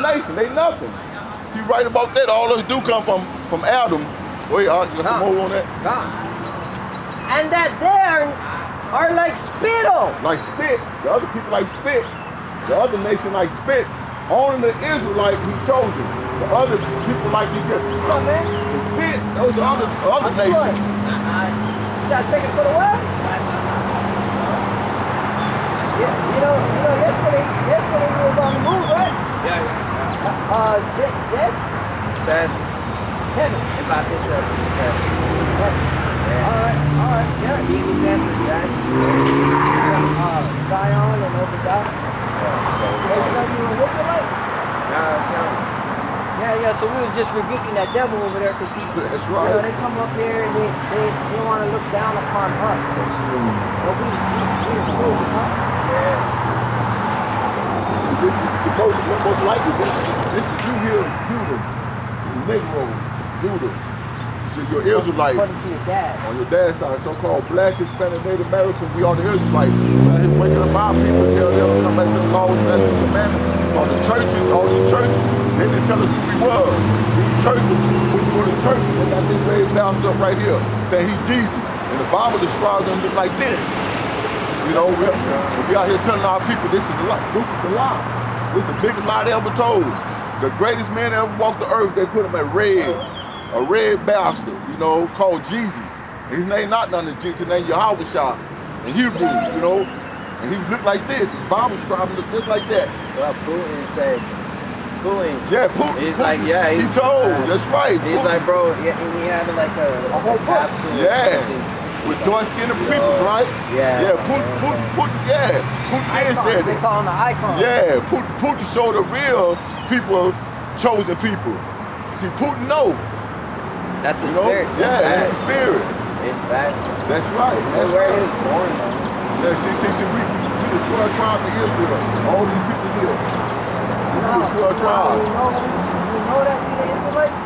nation. They nothing. She right about that. All us do come from Adam. Wait, you got some more on that? And that there are like spittle. Like spit. The other people like spit. The other nation like spit. Only the Israelites he chosen. The other people like you just Come on, man. the spit. Those are other nations. You got to take it for the what? Yeah, you know, yesterday we was on the move, right? Yeah. Dead? Heaven. If I miss up, All right, yeah. TV stands for statue. Zion and Obadiah. You were looking like? No, I'm telling you. Yeah, so we was just rebuking that devil over there because That's right. they come up here and they want to look down upon us. But we are cool, huh? This is most likely this is you here, Judah, Negro, Judah. So your Israelite. According to your dad. On your dad's side, so-called Black, Hispanic, Native American, we are the Israelites. He's waking up our people, tell them to come back to the laws, statutes, and commandments. All the churches, they didn't tell us who we were. These churches, when you go to church, they got this raised bounced up right here, saying he's Jesus. And the Bible describes them just like this. You know, we out here telling our people this is the lie. This is the lie. This is the biggest lie they ever told. The greatest man that ever walked the earth, they put him at a red bastard, you know, called Jesus. His name not none of Jesus, his name Yahweh in Hebrew, you know. And he looked like this. The Bible described him just like that. Well, Putin said, Yeah, Putin. He's Putin. like, yeah. He told, that's right. He's Putin. like, bro, yeah, and he had like a whole capsule. Yeah. With dark-skinned people, right? Yeah. Yeah, Putin, yeah. Putin did say They that. call him the icon. Yeah, Putin showed the real people, chosen people. See, Putin know. That's the You know? spirit. Yeah, that's the spirit. It's facts. That's right. That's Where he right. was born, though. Yeah, see, we the 12 tribes of Israel. All these people here. We the 12 tribes. You know that we the Israelites?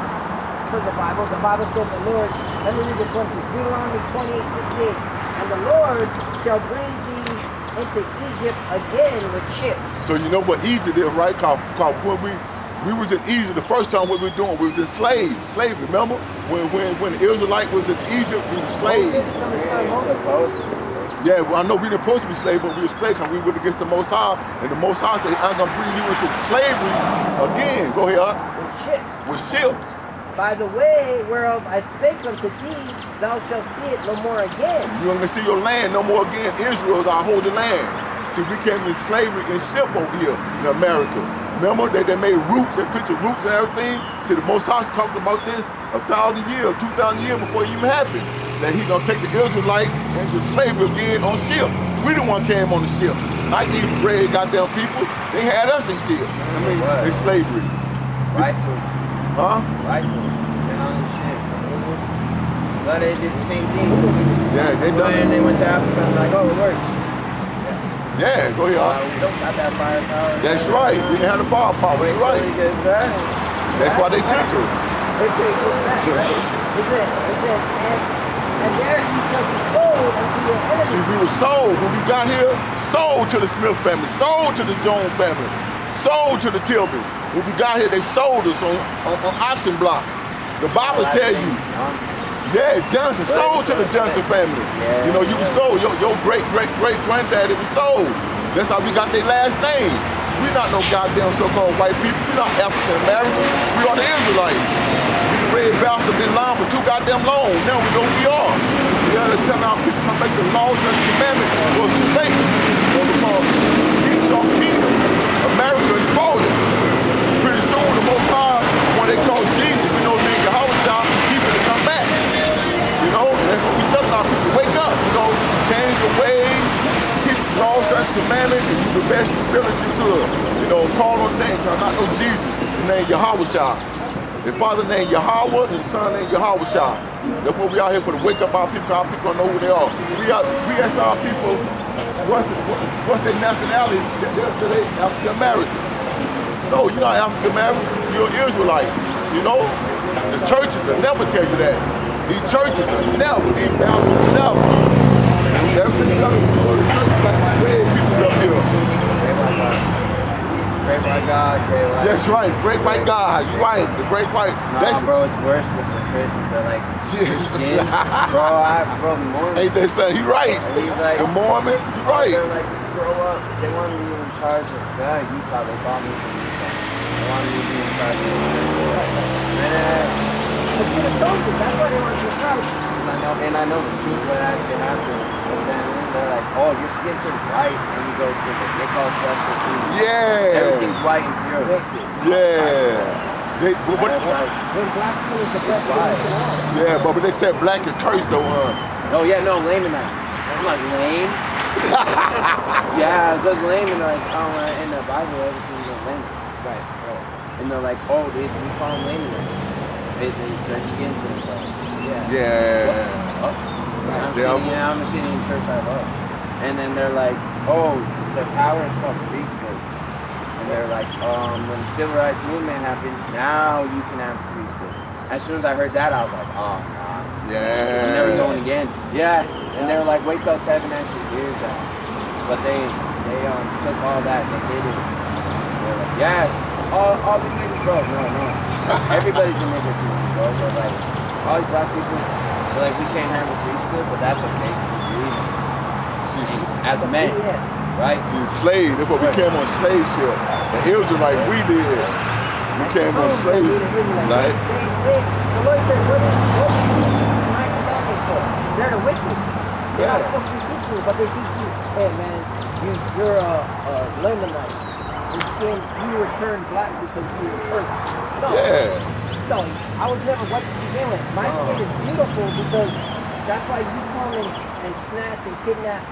Because the Bible says the Lord, let me read this one to you. Deuteronomy 28:68. And the Lord shall bring thee into Egypt again with ships. So you know what Egypt is, right? Cause when we was in Egypt the first time, what we were doing, we was in slavery, remember? When the Israelite was in Egypt, we were slaves. Yeah, well, I know we didn't supposed to be slaves, but we were slaves because we went against the Most High, and the Most High said, I'm gonna bring you into slavery again. Go ahead. With ships. By the way whereof I spake unto thee, thou shalt see it no more again. You're gonna see your land no more again. Israel is our holy land. See, we came in slavery and ship over here in America. Remember that they made roots, they picture roots and everything? See, the Most High talked about this 1,000 years, 2,000 years before it even happened. That he's gonna take the Israelite into slavery again on ship. We the one came on the ship. Not these red goddamn people. They had us in ship. I mean, in slavery. Rifles. Huh? Rifles. And all this shit. But they did the same thing. Yeah, they done And it. they went to Africa and like, oh, it works. Yeah, go ahead. We don't got that firepower. That's right. We didn't have the firepower. You're right. That's why they took us. They take it back, right? It said, and there he shall be sold unto your enemies. See, we were sold when we got here, sold to the Smith family, sold to the Jones family, sold to the Tilbys. When we got here, they sold us on auction block. The Bible tell you, yeah, Johnson, sold to the Johnson family. You know, you were sold. Your great-great-great-granddaddy was sold. That's how we got their last name. We're not no goddamn so-called white people. We're not African-American. We are the Israelites. These red bastards been lying for too goddamn long. Now we know who we are. We gotta tell our people to come back to the law, church, and commandments. Well, it's too late. Because Esau kingdom, America is falling. Pretty soon, the Most High, when they call Jesus, we know being Yahweh, he's gonna come back. You know, and that's what we telling our people. Wake up, you know, change your ways, keep the law, church, commandments, and do the best you feel that you could. You know, call on the name, because I know Jesus, the name Yahweh. The Father named Yahweh and the Son named Yahweh. That's what we out here for, to wake up our people don't know who they are. We ask our people, what's their nationality? They'll say they African American. No, you're not African American, you're an Israelite. You know? The churches will never tell you that. These churches will never, never. Everything you got to do, the churches like red people's up here. Great white God, great white. That's right, great white God. You're right, the great white. Nah, bro, it's worse with the Christians. They're like, skin. Bro, the Mormons. Ain't that son? He right. And he's like, The Mormons, right. They're like, grow up. They want me to be in charge of Utah. They call me from Utah. They want me to be in charge of man. But you're the chosen. That's why they want you to try. And I know the truth what actually happened. But then they're like, oh, your skin turns white, and you go to the, they call sexual food. Yeah. Everything's white and pure. Yeah. They, but, When black skin is the best skin. yeah, but they said black is cursed though, Oh yeah, no, Lamanites. I'm like, lame? Yeah, because Lamanites, in the Bible, everything's a lame. Right. And they're like, oh, we call them Lamanites. Their skin turns white. Yeah. I'm sitting in church I love. And then they're like, oh, the power is called priesthood. And they're like, when the civil rights movement happened, now you can have priesthood. As soon as I heard that, I was like, oh, nah. Yeah. I'm never going again. Yeah. And they were like, wait till Tevin actually hears that. But they took all that, they did it. They're like, yeah, all these niggas, bro. No. Everybody's a nigga to me, bro. They're like, all these black people, they're like, we can't have a priesthood, but that's okay. As a man, right? She's slave. That's what we came on slave ship. The Israelites, we did. We came on slave. Like, the Lord said, what do you my commandments for? They're the wicked. They're not supposed to be teaching you, but they teach you, hey man, you're a Lamanite. Your skin, you were turned black because you were cursed. No, I was never white to begin with. My skin is beautiful because that's why you come and snatch and kidnap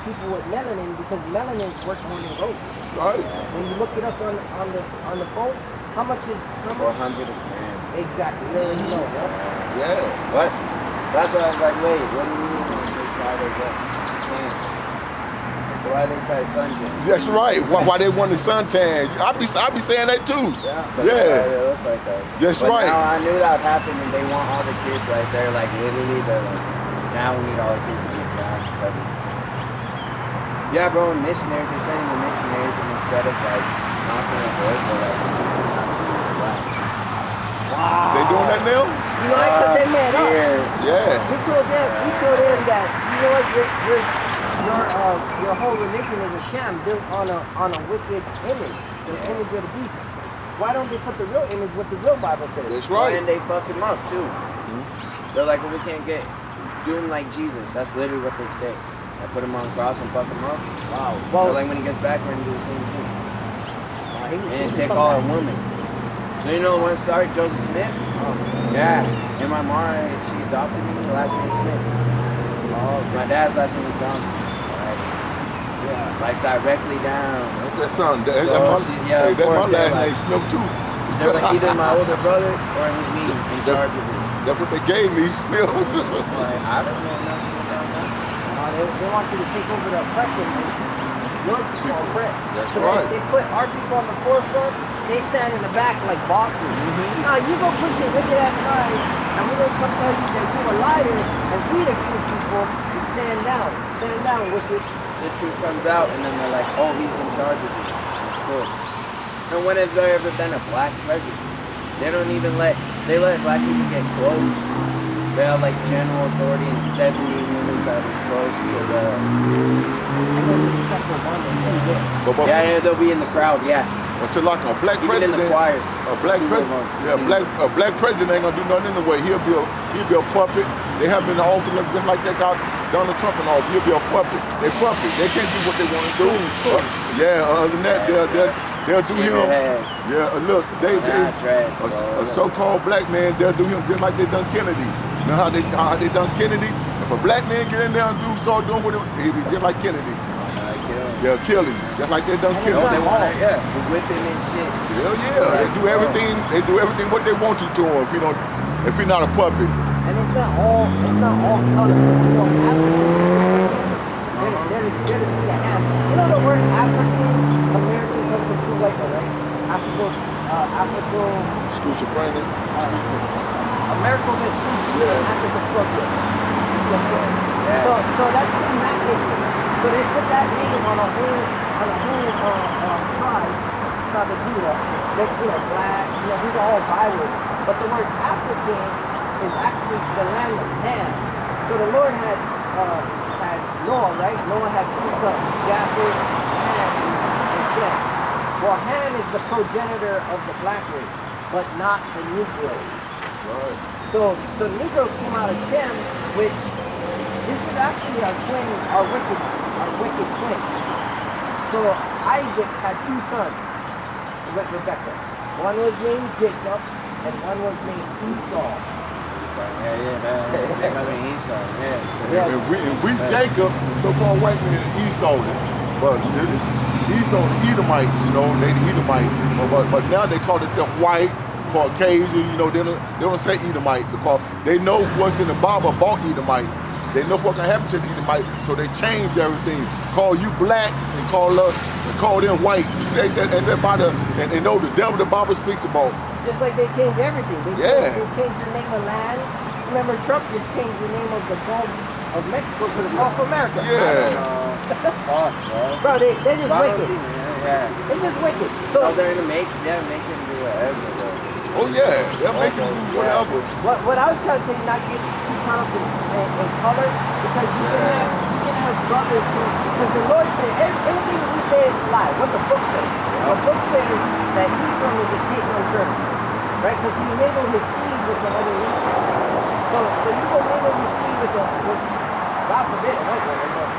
people with melanin, because melanin works more than gold. right. When you look it up on the phone, how much is 400 a gram. exactly? You already know, right? Yeah. What? That's why I was like, wait, what do you mean when they try to get tan? So why they try suntan? That's right. Why they want the suntan? I be saying that too. They look like that. That's but right. Now I knew that would happen, and they want all the kids right there, like literally, they're like, now we need all the kids to get brown covered. Yeah, bro, and missionaries, they're sending the missionaries, and instead of like knocking on doors, they're like teaching them how to be black. Wow. They doing that now? You know what? Because they met up. Yeah. We told them that, you know what, your whole religion is a sham built on a wicked image, the image of the beast. Why don't they put the real image what the real Bible says? That's right. And they fuck him up too. They're like, well, we can't do him like Jesus. That's literally what they say. I put him on the cross and fuck him up. Wow. Well, like when he gets back, we're gonna do the same thing. And take all our women. So you know when it started, Joseph Smith? Yeah. And my mom, she adopted me. Her last name Smith. My dad's last name is Johnson. Yeah. Like directly down. That's son. That's yeah, my last like, name Smith too. They're like either my older brother or me in charge of it. That's what they gave me, Smith. Like, I don't know nothing about that. They want you to take over the oppression. Your people are oppressed. That's so right. They put our people on the forefront. They stand in the back like bosses. Now you go push your wicked ass line, and we're gonna come tell you that you're a liar, and we the true people. You stand down, wicked. The truth comes out, and then they're like, oh, he's in charge of it. Of course. And when has there ever been a black president? They don't even let black people get close. They have like general authority and 70 units that is close to the... Yeah, they'll be in the crowd, yeah. What's it like a black president? In the choir. A black president? Yeah, a black president ain't gonna do nothing anyway. He'll be a puppet. They have been in the office just like they got Donald Trump in office. He'll be a puppet. They puppet. They can't do what they want to do. Other than that, they'll do him. Yeah, look, a so-called black man, they'll do him just like they done Kennedy. You know how they done Kennedy? If a black man get in there and start doing what he'll be just like Kennedy. They'll kill him, just like they done Kennedy. They want to, whipping and shit. Hell yeah, they do everything. They do everything what they want to him. If he's not a puppet. And it's not all color. You know, African. You know the word African American comes from two white men, right? African. Schizophrenic. American is African structure. So that's from that name. So they put that name on a whole tribe, tribe of Judah. They're, black, these are all bywords. But the word African is actually the land of Ham. So the Lord had Noah, right? Noah had two sons, Japheth, Ham, and Shem. Well, Ham is the progenitor of the black race, but not the Negroes. Right. So the Negroes came out of Shem, which this is actually our wicked twin. So Isaac had two sons with Rebekah. One was named Jacob, and one was named Esau. Jacob and Esau, yeah. And we Jacob, the so-called white man, Esau it. But Esau, the Edomites, they the Edomite. But now they call themselves white, Caucasian, they don't say Edomite because they know what's in the Bible about Edomite. They know what can happen to the Edomite, so they change everything. Call you black and call them white. And know the devil the Bible speaks about. Just like they changed everything. They changed the name of land. Remember, Trump just changed the name of the Gulf of Mexico to the Gulf of America. Yeah. Bro, they're just wicked. Yeah. They're just wicked. So, they're making them do whatever, bro. Oh yeah, they're making them do whatever. What I was trying to say, not get too caught up in color, because you can have brothers who, because the Lord said, anything we say is a lie. What the book says. The book says that Ephraim is a king on earth, right? Because he mingled his seed with the other nation. So you go mingle your seed with God forbid, a white woman, but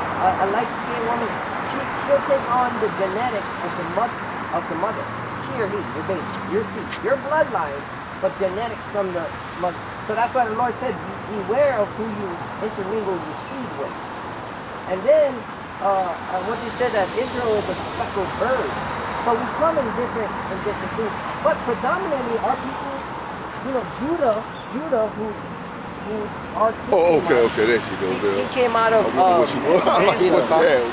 a light-skinned woman, she'll take on the genetics of the mother. She or he, your baby, your seed, your bloodline, but genetics from the mother. So that's why the Lord said, beware of who you intermingle your seed with. And then, what they said that Israel is a speckled bird. So we come in different things. But predominantly our people, Judah, who are okay, there she goes. He came out of Santa.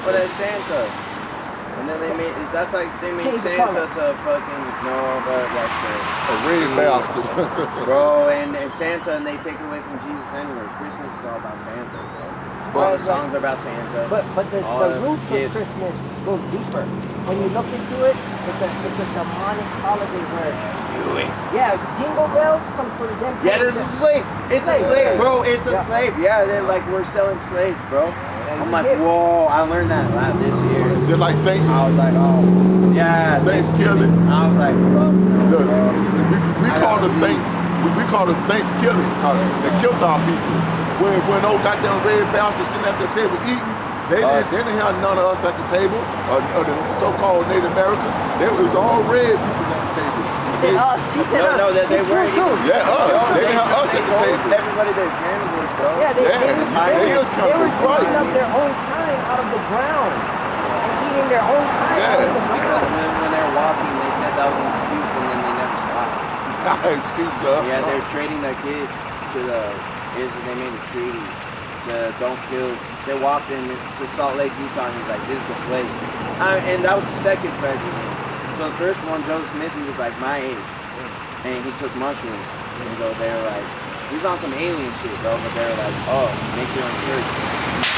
But that's Santa. And then that's like they made Santa to fucking but like a red bastard. Bro, and Santa, and they take it away from Jesus anyway. Christmas is all about Santa, bro. All the songs are about Santa. But the roots of Christmas go deeper. When you look into it, it's a demonic holiday where jingle bells comes from them. Yeah, this is a slave. It's a slave, bro. It's a slave. Yeah, they're like, we're selling slaves, bro. I'm like, whoa, I learned that this year. Just like Thanksgiving. I was like, oh, yeah. Thanksgiving. I was like, fuck. Look, we call it Thanksgiving. They killed our people. When those goddamn red bastards sitting at the table eating, they didn't have none of us at the table, or the so-called Native Americans. There was all red people at the table. He said us. No, they weren't too. Yeah, us. They didn't have us at the table. Everybody they're cannibals, bro. Yeah, they were digging up right. their own kind out of the ground and eating their own kind out of the ground. Because when they were walking, they said that was an excuse, and then they never stopped. Excuse us. Yeah, they're trading their kids to they made a treaty to don't kill. They walked into Salt Lake, Utah, and he's like, this is the place. And that was the second president. So the first one, Joe Smith, he was like my age, and he took mushrooms. And so they were like, he's on some alien shit, bro. But they were like, oh, make your own church.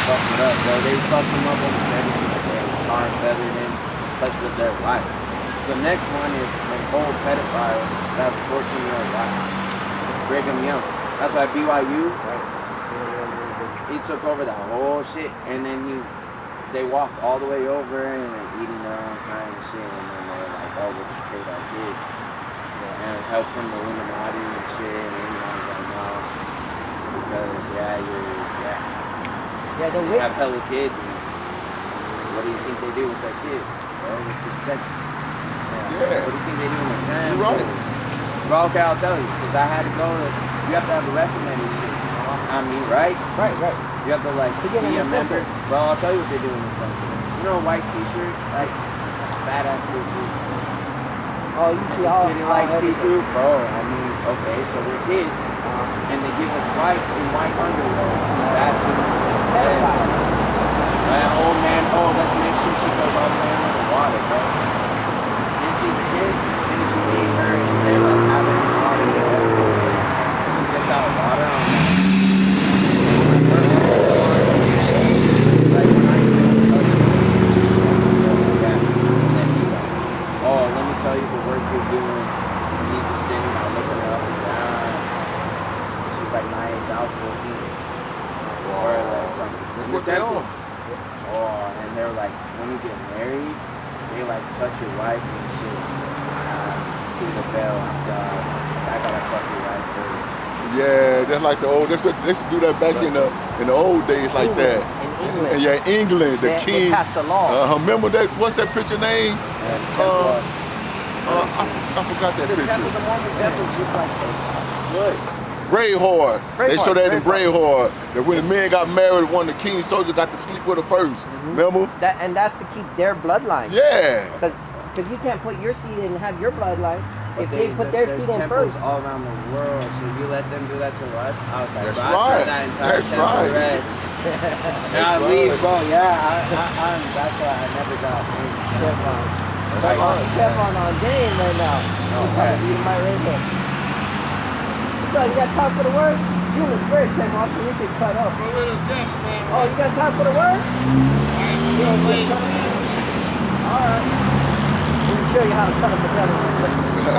Fucked it up, bro. They fucked him up almost everything. Like they were tar and feathered him, touched with their life. So the next one is an old pedophile that has a 14-year-old wife, Brigham Young. That's why BYU, he took over that whole shit, and then they walked all the way over and they're eating their own kind of shit, and then they're like, oh, we'll just trade our kids. And help from the Illuminati and shit, and everyone's like, no. Because, they have hella kids, and what do you think they do with their kids? Well, it's just sex. Yeah. What do you think they do in their time? You're right. Bro, okay, I'll tell you, because I had to go you have to have a recommended shit. I mean, right? Right. You have to be a member. Well, I'll tell you what they do in the temple. You know a white t-shirt? Like, badass blue t-shirt. Oh, you see all see-through? Bro, I mean, okay, so we're kids, and they give us white underwear. Old man, let's make sure she goes all the way under the water, bro. Then she's a kid, and she leave her, and they're like having the water there. She gets out of water on like when I said, let me tell your wife and shit. Through the veil, I'm God. I gotta fuck your wife first. Yeah, that's like the old. They should do that back in the old days, like that. In England. And yeah, England, the They king. passed the law. Remember that? What's that picture name? I forgot that The picture. temple, the Mormon temples look like good. Braveheart. They show that in Braveheart. Braveheart. That when the men got married, one of the king's soldiers got to sleep with her first. Remember? And that's to keep their bloodline. Yeah. Because you can't put your seed in and have your bloodline. But If they put their seed in temples first. all around the world, so you let them do that to us? I was like, That's bro, I right. turned that entire That's temple right. red. And I leave, bro. Yeah, that's why I never got Kevin on game right now. He's trying to beat my right hand. So you got time for the word? You in the spirit, Kevin, so you can cut up. A little deaf, man. Oh, you got time for the word? You don't want to cut up? Alright. Let me show you how to cut up the devil.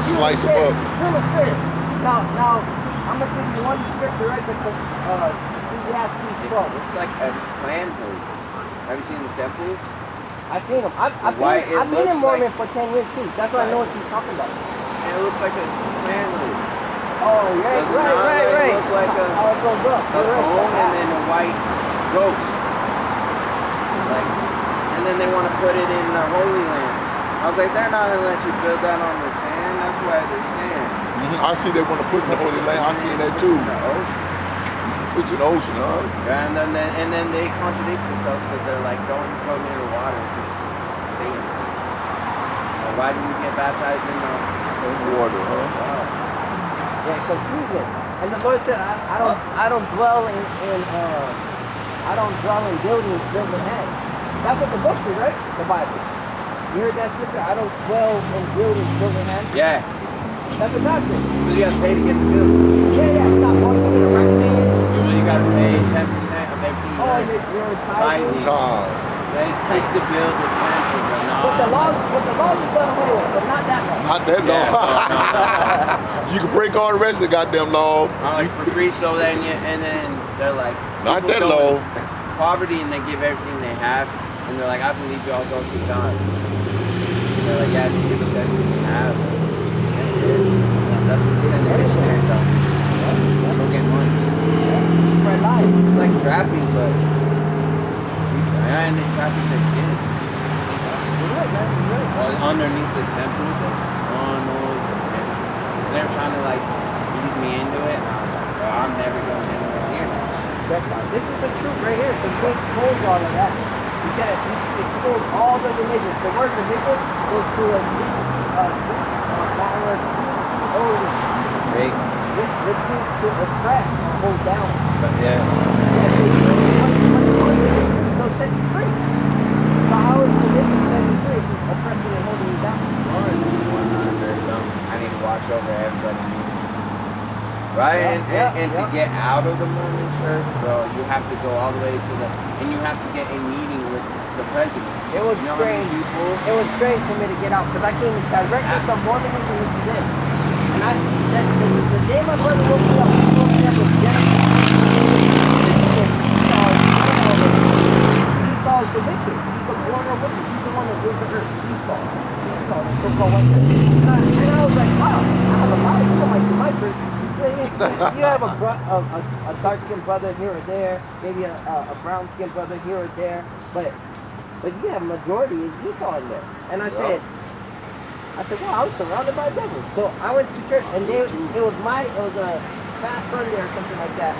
Slice them up. You're in the spirit. Now, I'm going to give you one scripture right because Ecclesiastes 12. It's like a clan hood. Have you seen the temple? I've seen them. I've been in Mormon for 10 years too. That's why I know what you're talking about. And it looks like a clan hood. Oh, yeah, Does not right. look like How it goes up. a You're right. cone and then a white ghost. Like, and then they want to put it in the Holy Land. I was like, they're not going to let you build that on the sand. That's why they're saying. I see they want to put it in the Holy Land. I seen that too. The ocean. Put it in the ocean, huh? Yeah, and then they contradict themselves because they're like, don't go near the water because it's Satan. Well, why do you get baptized in the Water, huh? wow. Yeah, confusion. And the Lord said, I don't dwell in buildings built with hands. That's what the book says, right? The Bible. You heard that scripture? I don't dwell in buildings built with hands. Yeah, That's what God said. because you got to pay to get the building. Yeah. It's not one thing to recommend. You got to pay 10% of everything. Oh, you're tithing. Time. It's to build the temple, but not. But the laws is done away with, but not that law. Not that law. You can break all the rest of the goddamn law. Like for free, so then they're like. Not people that go law. in Poverty, and they give everything they have, and they're like, I believe you all go see God. They're like, yeah, just give us everything we have. That's what they send the missionaries out. Go get money. Spread lies. It's like trapping, but and they traffic their kids. You're right, man. You're right. Well, underneath the temple, there's tunnels, and they're trying to like ease me into it. And I was like, bro, I'm never going anywhere near that. Check out. This is the truth right here. Because we expose all of that. We expose all the religions. The word religion goes to a Right? It means to oppress or hold down. But yeah. So set you free. So how is religion set you free? It's oppressing and holding you down. I'm very dumb. I need to watch over everybody. Right? And to get out of the Mormon church, bro, you have to go all the way to and you have to get a meeting with the president. It was You know how many strange. people? It was strange for me to get out because I came directly from Mormonism into this. And the day my brother woke me up, he woke me up with Esau is the wicked. He's the warrior wicked. He's the one that rules the earth. Esau, the so-called wicked. And I was like, wow, I have a lot of people like my church. You have a dark-skinned brother here or there, maybe a brown-skinned brother here or there, but you have a majority is Esau in there. And I said, wow, I'm surrounded by devils. So I went to church, and it was a fast Sunday or something like that.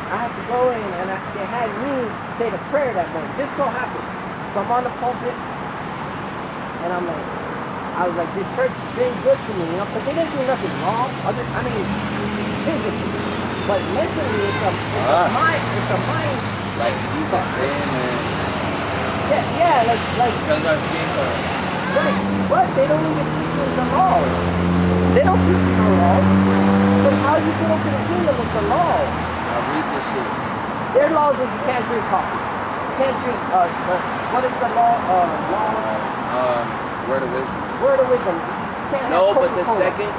I had to go in, and they had me say the prayer that morning. This so happened. So I'm on the pulpit, and I was like, this church has been good to me, because they didn't do nothing wrong. Physically. But mentally, it's a mind. Like, he's a sin and... Yeah, like... Because our skin color. Right, but they don't even teach you the laws. They don't teach you the laws. But how you get into the kingdom with the law? I'll read this shit. Their laws is you can't drink coffee. You can't drink, what is the law? Word of wisdom. Word of wisdom. You can't No, have but the Coca-Cola. second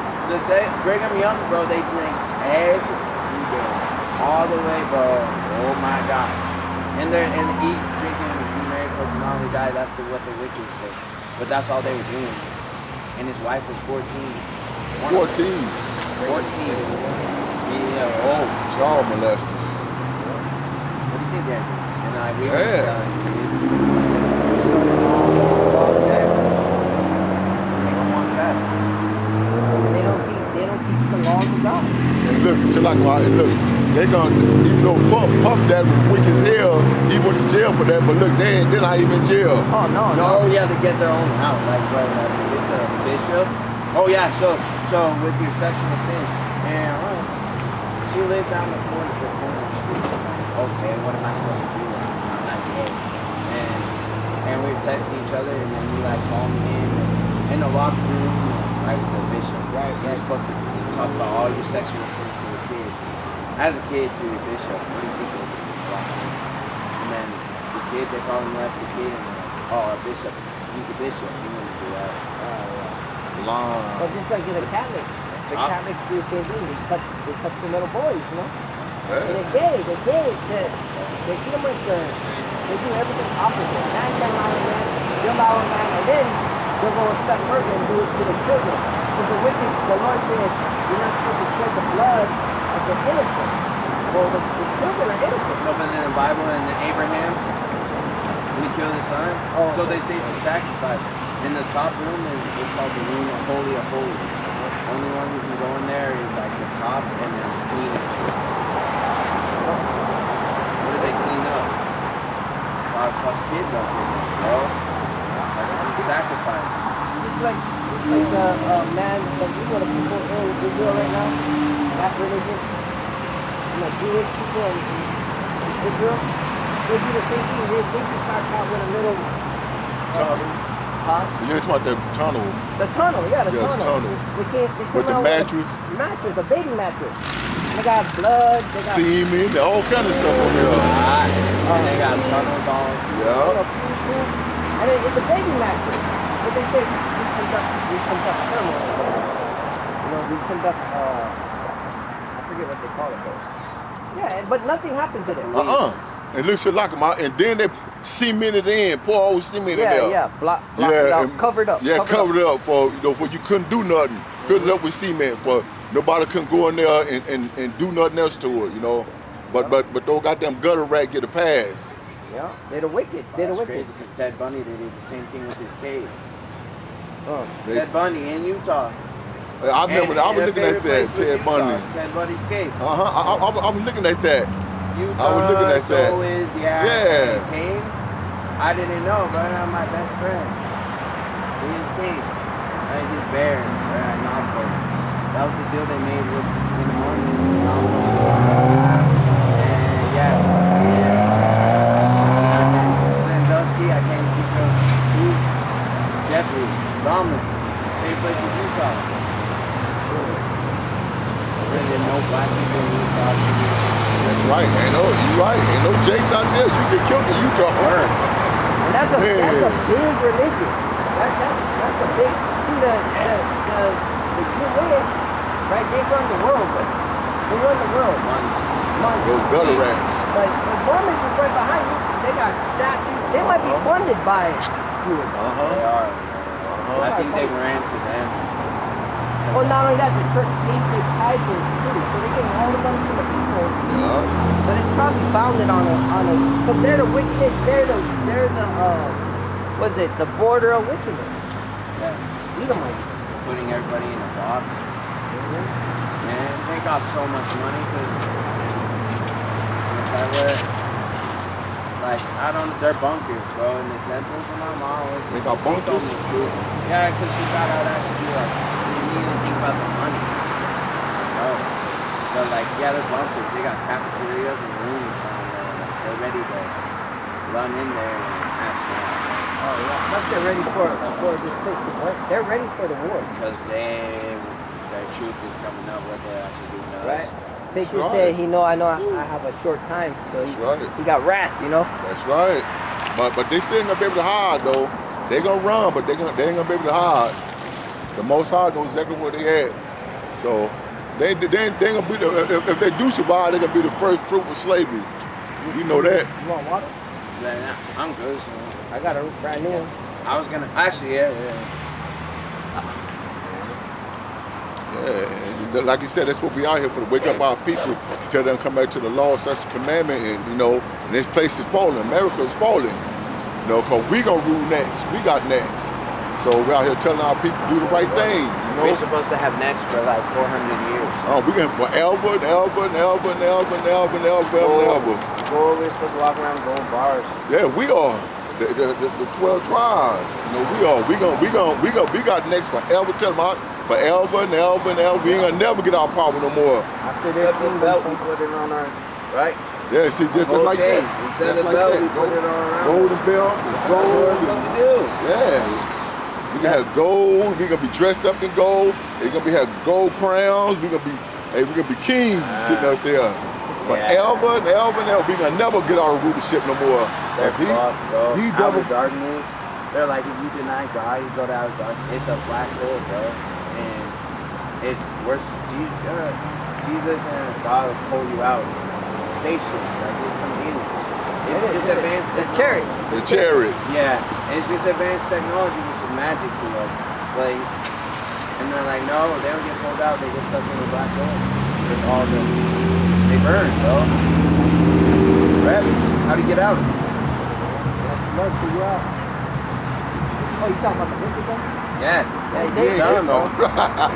Brigham Young, bro, they drink every day. All the way, bro. Oh my God. And eat, drinking, be married for tomorrow we die. That's what the wicked say. But that's all they were doing. And his wife was 14. 14. 14. Yeah, oh. Child molesters. What do you think they're doing? And we were Yeah. telling kids. There's so long that they don't want that. They don't teach the laws of God. And look, so like, and look, they gonna, even though Puff Daddy was wicked as hell, he went to jail for that, but look, they're not even in jail. Oh no. No, you have to get their own out. Like, bro, if it's a bishop. Oh yeah, so with your sexual sin, and she lived down the corner of the street. Like, okay, what am I supposed to do? I'm not gay. And we were texting each other, and then you like call me in the locker room, right with the bishop. Right. You're supposed to talk about all your sexual sins to a kid. As a kid to your bishop, what do you think of it? And then the kid, they probably molest the kid, and they're like, oh, our bishop, he's the bishop, he wouldn't do that. Long. But just like in a Catholic, the Catholics do the same thing. They touch the little boys, you know. Yeah. And they're gay. The Edomites they do everything opposite. Man can lie with man, they'll lie with man, and then they'll go expect murder and do it to the children. Because the Lord said, you're not supposed to shed the blood of the innocent. Well, the children are innocent. No, but in the Bible, and Abraham, when he killed his son, so they say it's a sacrifice. In the top room is called the room of Holy of Holies. Only one who can go in there is like the top and then clean it. What do they clean up? A lot of fuck kids up here, bro. Like it's a sacrifice. Just like man, like you know the people in Israel right now, that religion, you know, Jewish people in Israel, they do the same thing. They just start out with a little Tunnel. Huh? You're talking about the tunnel. The tunnel, yeah, the tunnel. They with the mattress. A baby mattress. They got blood, they got semen, all kind of stuff on there. And they got tunnels on. Yeah. And it's a baby mattress. But they say we conduct ceremonies. You know, we conduct I forget what they call it though. Yeah, but nothing happened to them. It looks like them out, and then they cemented in, pour old cement in there. Block out, covered up. Yeah, covered up for for you couldn't do nothing. Filled it up with cement for nobody couldn't go in there and do nothing else to it, you know. But those goddamn gutter rat get a pass. Yeah, they're the wicked. That's crazy because Ted Bundy, they did the same thing with his cave. Ted Bundy in Utah. I remember I was looking at that, Ted Bundy. Ted Bundy's cave. I was looking at that. Utah, I was looking at that. So is, yeah. Cave. I didn't know, but I'm my best friend. He is Cave. I did Bear, right at Nalco. That was the deal they made with in the morning. And yeah. Sandusky, I can't think of who's Jeffrey, Dominic. Same place in Utah. Really no black people in Utah. That's right. You're right. Ain't no Jakes out there. You get killed in Utah. And that's a big religion. That's a big. See the Jewish, right? They run the world, but they run the world. Money. Those gutter rats. But the Mormons is right behind you. They got statues. They might be funded by Jews. They are. I think they ran to them. Well, not only that, the church pays their tithes too, so they get all the money from the people. Yeah. But it's probably founded on a, but they're the wickedness. They're the, what's it? The border of wickedness. Yeah. Edomites. Putting everybody in a box. Man, they got so much money because they're bunkers, bro, in the temples. And my mom was. They got bunkers? Yeah, because she got out actually like. You didn't even think about the money. No. But like, yeah, they're bunkers. They got cafeterias and rooms down there. Like, they're ready to run in there and hash down. Oh yeah. Plus they're ready for this place to work. They're ready for the war. Because their truth is coming up what they're actually doing to us. Right. Satan said I know I have a short time, so he got wrath, you know. That's right. But they still ain't gonna be able to hide though. They gonna run, but they ain't gonna be able to hide. The Most High knows exactly where they at. So they ain't gonna be if they do survive, they're gonna be the first fruit of slavery. You know that. You want water? Yeah, I'm good. So. I got a brand new one. I was gonna actually, yeah. Yeah, and like you said, that's what we are here for, to wake up our people, tell them to come back to the law, such a commandment, and and this place is falling, America is falling, because we gonna rule next, we got next. So we're out here telling our people to do the right thing, We're supposed to have next for like 400 years. Oh, we're going forever and ever and ever and ever and ever and ever and ever. We're supposed to walk around and go in bars. Yeah, we are. The 12 tribes. We are. We got next forever. Tell them forever and ever and ever. We ain't gonna never get our power no more. After their belt, we put it on our right. Yeah, see, just like that. Instead of belt, we put it on our golden belt, gold. That's what we're supposed to do. Yeah. We gonna have gold. We gonna be dressed up in gold. They gonna have gold crowns. We gonna be kings sitting up there forever and ever and ever. We gonna never get our rulership no more. They're fucked, bro. He Out double of darkness. They're like, if you deny God, you go to outer darkness. It's a black hole, bro, and it's worse. Jesus and God will pull you out. Stations, like it's some alien shit. It's just advanced technology. The chariot. Yeah, it's just advanced technology, which is magic to us. Like, and they're like, no, they don't get pulled out. They get stuck in the black hole. With all they burn, bro. Forever. How do you get out? Lord figure out. Oh, you talking about the wicked one? Yeah. They know.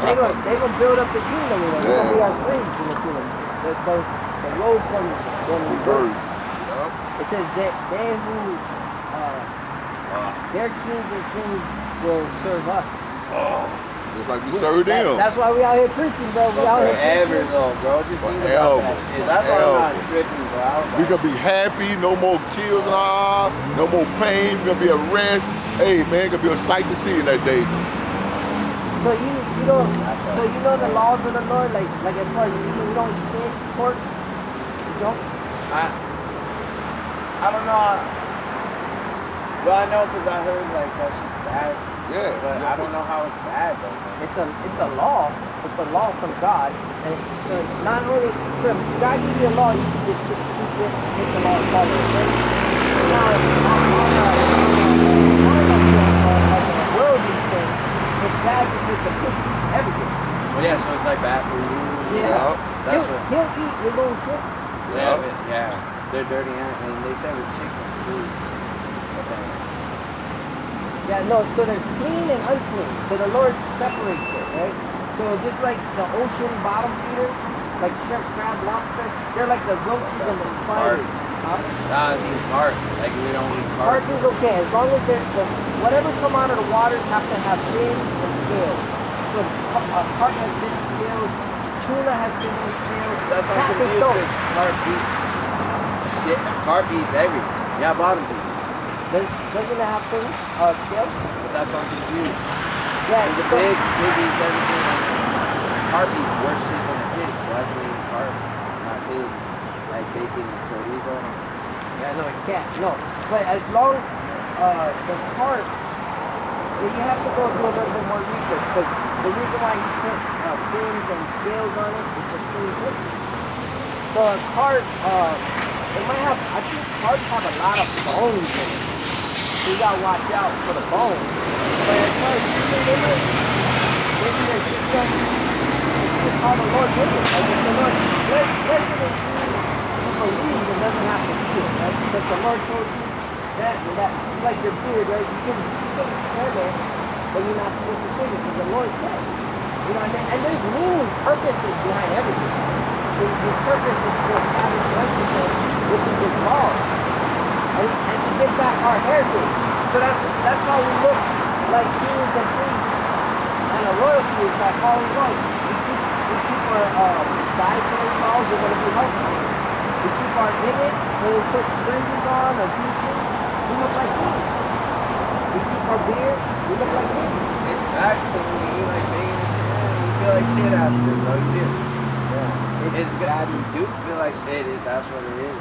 They gonna build up the kingdom. They're gonna be our slaves in the kingdom. The low from reverse. It says that they who their kings and queens will serve us. Just like we serve them. That's why we out here preaching, bro. We out here Forever, though, bro. Just think about that shit. That's why I'm not tripping, bro. We gonna be happy. No more tears in our eyes. No more pain. We gonna be at rest. Hey, man, gonna be a sight to see in that day. So you know the laws of the Lord, like as far as you don't eat pork. You don't. I don't know. Well, I know because I heard like that's just bad. Yeah. But I don't know how it's bad though. It's a law. It's a law from God, and so not only from God gives you a law, you can just keep it. Take the law and follow it. Now, on worldly sense, it's bad because the pig eats everything. Well, yeah. So it's like bad for you. Yeah. That's He'll eat his own shit. Yeah. But, yeah. They're dirty animals, and they say with chickens too. Yeah, no, so there's clean and unclean. So the Lord separates it, right? So just like the ocean bottom feeders, like shrimp, crab, lobster, they're like the roaches and the spiders. Nah, I mean carp. Like we don't eat carp. Carp is okay, as long as whatever come out of the water have to have fins and scales. So carp has fins and scales, tuna has fins and scales, That's all catfish confused don't. because carp eats shit. Carp eats everything. Yeah, bottom feeders. Doesn't it have fins, scales? But that's why I'm confused. Yeah, There's a pig eats everything. Carp eats worse shit than a pig. So I can eat carp, not pig. Like bacon and chorizo. Yeah, no, it can't. No, but as long the carp, you have to go do a little bit more research because the reason why you put fins and scales on it is to clean it. So a carp, it might have. I think carp have a lot of bones in it. So you gotta watch out for the bones. But as far as eating in it, maybe there's just it's how the Lord did it. Like if the Lord blessed it who believes and doesn't have to eat it, right? Because the Lord told you that it's like your beard, right? You can trim it, but you're not supposed to shave it because the Lord said. You know what I mean? And there's meaning, purposes behind everything. The purpose is to establish righteousness within His laws. And to get back our heritage. So that's how we look like kings and priests. And a royalty is by following right. We keep our dietary laws, we're going to be healthy. We keep our image, when we put fringes on or teaching, we look like kings. We keep our beard, we look like kings. It's actually when you eat like bacon and shit, man, you feel like shit after, bro. You do. Yeah. It's bad. You do feel like shit. That's what it is.